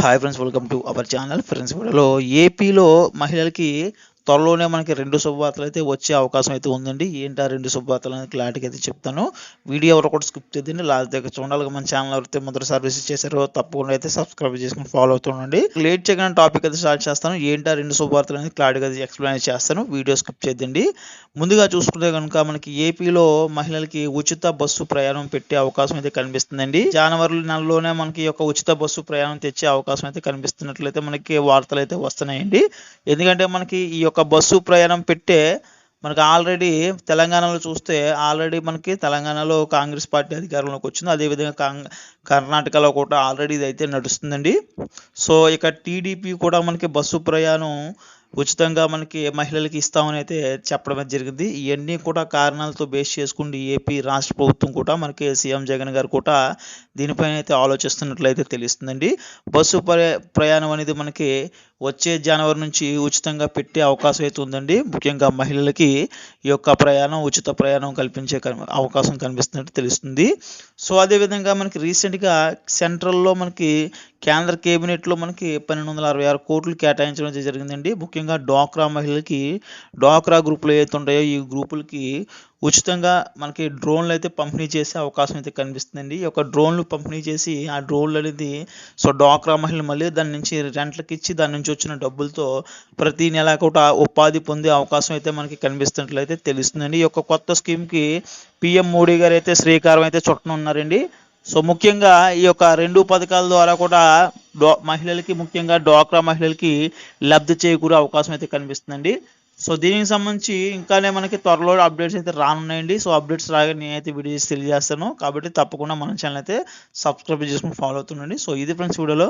Hi friends, welcome to our channel. Friends, వీడియోలో ఏపీలో మహిళలకి త్వరలోనే మనకి 2 శుభవార్తలు అయితే వచ్చే అవకాశం అయితే ఉందండి. ఏంటి ఆ 2 శుభవార్తలు అనేది క్లారిటీగా అయితే చెప్తాను. వీడియో ఎవరు కూడా స్కిప్ చేద్దండి. లాస్ట్ దగ్గర చూడాలి. మన ఛానల్ ఎవరైతే మొదటిసారి విజిట్ చేశారో తప్పకుండా అయితే సబ్స్క్రైబ్ చేసుకుని ఫాలో అవుతుండండి. లేట్ చేయకుండా టాపిక్ అయితే స్టార్ట్ చేస్తాను. ఏంటి ఆ 2 శుభవార్తలు అనేది క్లారిటీగా అయితే ఎక్స్ప్లెయిన్ చేస్తాను. వీడియో స్కిప్ చేద్దండి. ముందుగా చూసుకుంటే కనుక మనకి ఏపీలో మహిళలకి ఉచిత బస్సు ప్రయాణం పెట్టే అవకాశం అయితే కనిపిస్తుందండి. జనవరి నెలలోనే మనకి ఈ యొక్క ఉచిత బస్సు ప్రయాణం తెచ్చే అవకాశం అయితే కనిపిస్తున్నట్లయితే మనకి వార్తలు అయితే వస్తున్నాయండి. ఎందుకంటే మనకి ఈ యొక్క బస్సు ప్రయాణం పెట్టే మనకి ఆల్రెడీ తెలంగాణలో చూస్తే మనకి తెలంగాణలో కాంగ్రెస్ పార్టీ అధికారంలోకి వచ్చింది. అదేవిధంగా కర్ణాటకలో కూడా ఆల్రెడీ ఇది అయితే నడుస్తుందండి. సో ఇక టీడీపీ కూడా మనకి బస్సు ప్రయాణం ఉచితంగా మనకి మహిళలకి ఇస్తామని అయితే చెప్పడం జరిగింది. ఇవన్నీ కూడా కారణాలతో బేస్ చేసుకుని ఏపీ రాష్ట్ర ప్రభుత్వం కూడా మనకి సీఎం జగన్ గారు కూడా దీనిపైన అయితే ఆలోచిస్తున్నట్లయితే తెలుస్తుందండి. బస్సు ప్రయాణం అనేది మనకి వచ్చే జనవరి నుంచి ఉచితంగా పెట్టే అవకాశం అయితే ఉందండి. ముఖ్యంగా మహిళలకి ఈ యొక్క ఉచిత ప్రయాణం కల్పించే అవకాశం కనిపిస్తున్నట్టు తెలుస్తుంది. సో అదేవిధంగా మనకి రీసెంట్గా సెంట్రల్లో మనకి కేంద్ర కేబినెట్లో మనకి 1266 కోట్లు కేటాయించడం జరిగిందండి. ముఖ్యంగా డ్వాక్రా మహిళలకి డ్వాక్రా గ్రూపులు ఏవైతే ఉంటాయో ఈ గ్రూపులకి ఉచితంగా మనకి డ్రోన్లు అయితే పంపిణీ చేసే అవకాశం అయితే కనిపిస్తుందండి. ఈ యొక్క డ్రోన్లు పంపిణీ చేసి ఆ డ్రోన్లు అనేది సో డ్వాక్రా మహిళలు మళ్ళీ దాని నుంచి రెంట్లకి ఇచ్చి దాని నుంచి వచ్చిన డబ్బులతో ప్రతి నెల కూడా ఉపాధి పొందే అవకాశం అయితే మనకి కనిపిస్తున్నట్లయితే తెలుస్తుందండి. ఈ యొక్క కొత్త స్కీమ్కి పిఎం మోడీ గారు అయితే శ్రీకారం అయితే చుట్టనున్నారండి. సో ముఖ్యంగా ఈ యొక్క 2 పథకాల ద్వారా కూడా మహిళలకి ముఖ్యంగా డ్వాక్రా మహిళలకి లబ్ధి చేకూరే అవకాశం అయితే కనిపిస్తుందండి. సో దీనికి సంబంధించి ఇంకానే మనకి త్వరలో అప్డేట్స్ అయితే రానున్నాయండి. సో అప్డేట్స్ రాగా నేనైతే వీడియోస్ తెలియజేస్తాను. కాబట్టి తప్పకుండా మన ఛానల్ అయితే సబ్స్క్రైబ్ చేసుకుని ఫాలో అవుతుండండి. సో ఇది ఫ్రెండ్స్ వీడియోలో